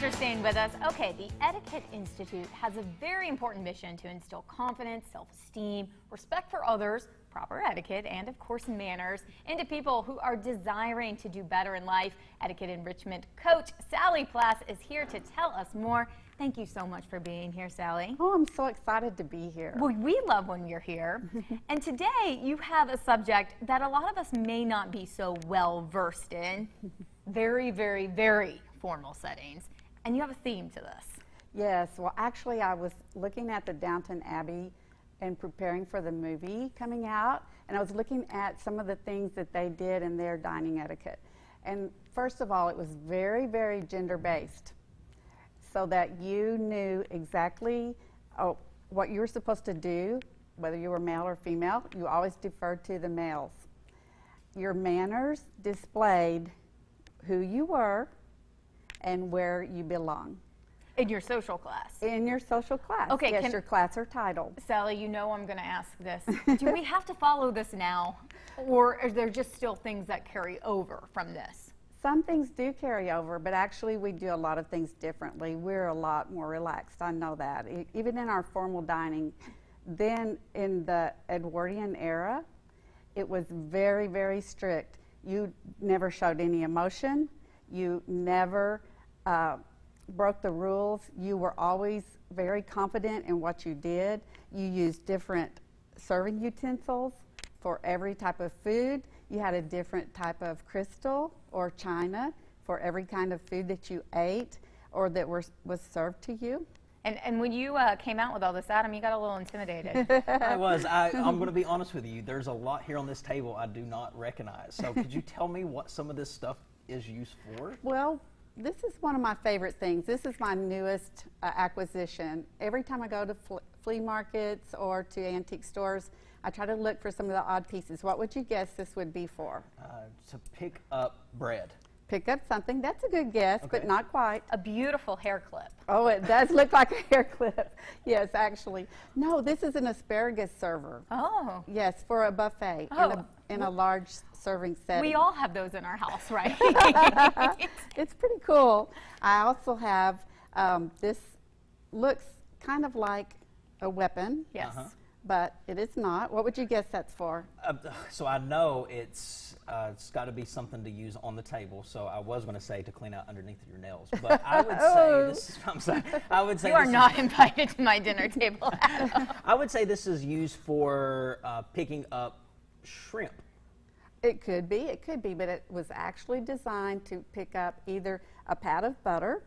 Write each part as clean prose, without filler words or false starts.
for staying with us. Okay, the Etiquette Institute has a very important mission to instill confidence, self-esteem, respect for others, proper etiquette, and of course manners into people who are desiring to do better in life. Etiquette enrichment coach Sallie Plass is here to tell us more. Thank you so much for being here, Sallie. Oh, I'm so excited to be here. Well, we love when you're here. And today you have a subject that a lot of us may not be so well versed in. Very, very, very formal settings. And you have a theme to this. Yes, well actually I was looking at the Downton Abbey and preparing for the movie coming out, and I was looking at some of the things that they did in their dining etiquette. And first of all, it was very, very gender-based, so that you knew exactly what you were supposed to do, whether you were male or female. You always deferred to the males. Your manners displayed who you were and where you belong. In your social class. In your social class. Okay, yes, your class or title. Sallie, you know I'm going to ask this. Do we have to follow this now, or are there just still things that carry over from this? Some things do carry over, but actually we do a lot of things differently. We're a lot more relaxed, I know that. Even in our formal dining, then in the Edwardian era, it was very, very strict. You never showed any emotion. You never broke the rules. You were always very confident in what you did. You used different serving utensils for every type of food. You had a different type of crystal or china for every kind of food that you ate or that was served to you. And when you came out with all this, Adam, you got a little intimidated. I was. I'm going to be honest with you. There's a lot here on this table I do not recognize. So could you tell me what some of this stuff is used for? Well, this is one of my favorite things. This is my newest acquisition. Every time I go to flea markets or to antique stores, I try to look for some of the odd pieces. What would you guess this would be for? To pick up bread. Pick up something. That's a good guess, but not quite. A beautiful hair clip. Oh, it does look like a hair clip. Yes, actually. No, this is an asparagus server. Oh. Yes, for a buffet in a large serving setting. We all have those in our house, right? It's pretty cool. I also have, this looks kind of like a weapon. Yes. But it is not. What would you guess that's for? So I know it's got to be something to use on the table. So I was going to say to clean out underneath your nails, but I would say this is. I'm sorry. I would say you are not invited to my dinner table. I would say this is used for picking up shrimp. It could be, but it was actually designed to pick up either a pat of butter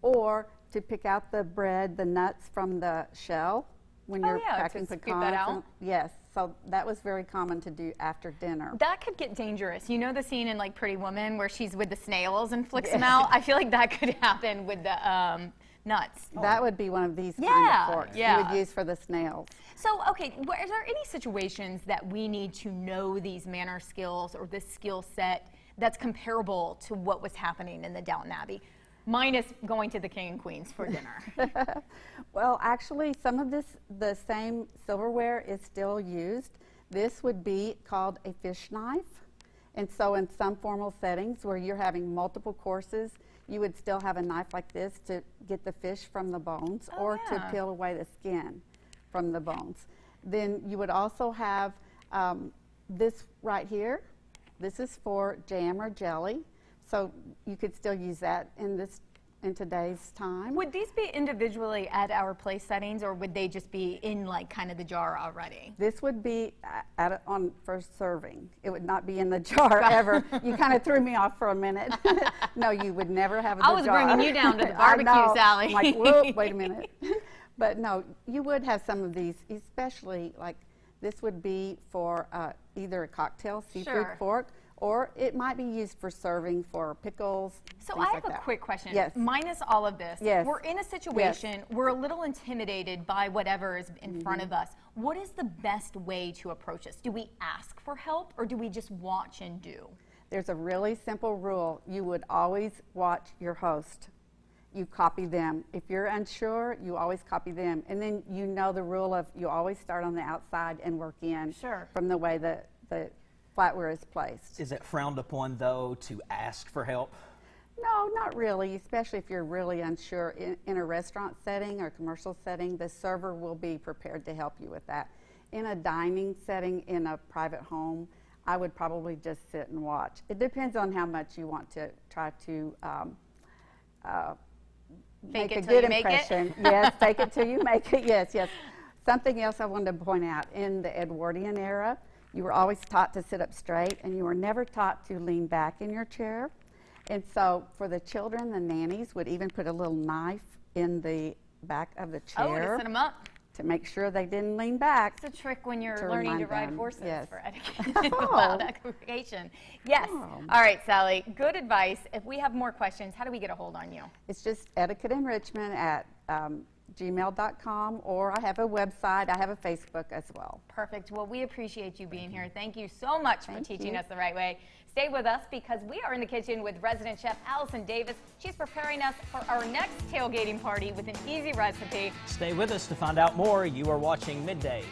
or to pick out the bread, the nuts from the shell. When you're cracking pecans. That out? Yes, so that was very common to do after dinner. That could get dangerous. You know the scene in like Pretty Woman where she's with the snails and flicks them out? I feel like that could happen with the nuts. That would be one of these kind of forks you would use for the snails. So, okay, are there any situations that we need to know these manner skills or this skill set that's comparable to what was happening in the Downton Abbey? Minus going to the King and Queens for dinner. Well, actually, some of the same silverware is still used. This would be called a fish knife. And so in some formal settings where you're having multiple courses, you would still have a knife like this to get the fish from the bones or to peel away the skin from the bones. Then you would also have this right here. This is for jam or jelly. So you could still use that in today's time. Would these be individually at our place settings, or would they just be in like kind of the jar already? This would be on first serving. It would not be in the jar ever. You kind of threw me off for a minute. No, you would never have the jar. I was bringing you down to the barbecue, Sallie. I'm like, whoop, wait a minute. But no, you would have some of these, especially like this would be for either a cocktail seafood fork, or it might be used for serving for pickles. So I have a quick question. Yes. Minus all of this, we're in a situation, we're a little intimidated by whatever is in front of us. What is the best way to approach this? Do we ask for help, or do we just watch and do? There's a really simple rule. You would always watch your host. You copy them. If you're unsure, you always copy them. And then you know the rule of you always start on the outside and work in from the way the flatware is placed. Is it frowned upon, though, to ask for help? No, not really, especially if you're really unsure. In a restaurant setting or commercial setting, the server will be prepared to help you with that. In a dining setting in a private home, I would probably just sit and watch. It depends on how much you want to try to make a good impression. Yes, fake it till you make it. Yes, yes. Something else I wanted to point out, in the Edwardian era, you were always taught to sit up straight, and you were never taught to lean back in your chair. And so for the children, the nannies would even put a little knife in the back of the chair. Oh, to set them up. To make sure they didn't lean back. It's a trick when you're learning to ride horses for etiquette and Oh. loud equivocation. Yes. Oh. All right, Sally, good advice. If we have more questions, how do we get a hold on you? It's just etiquette enrichment at gmail.com, or I have a website. I have a Facebook as well. Perfect. Well, we appreciate you being here. Thank you so much for Thank teaching you. us the right way. Stay with us because we are in the kitchen with resident chef Allison Davis. She's preparing us for our next tailgating party with an easy recipe. Stay with us to find out more. You are watching Midday.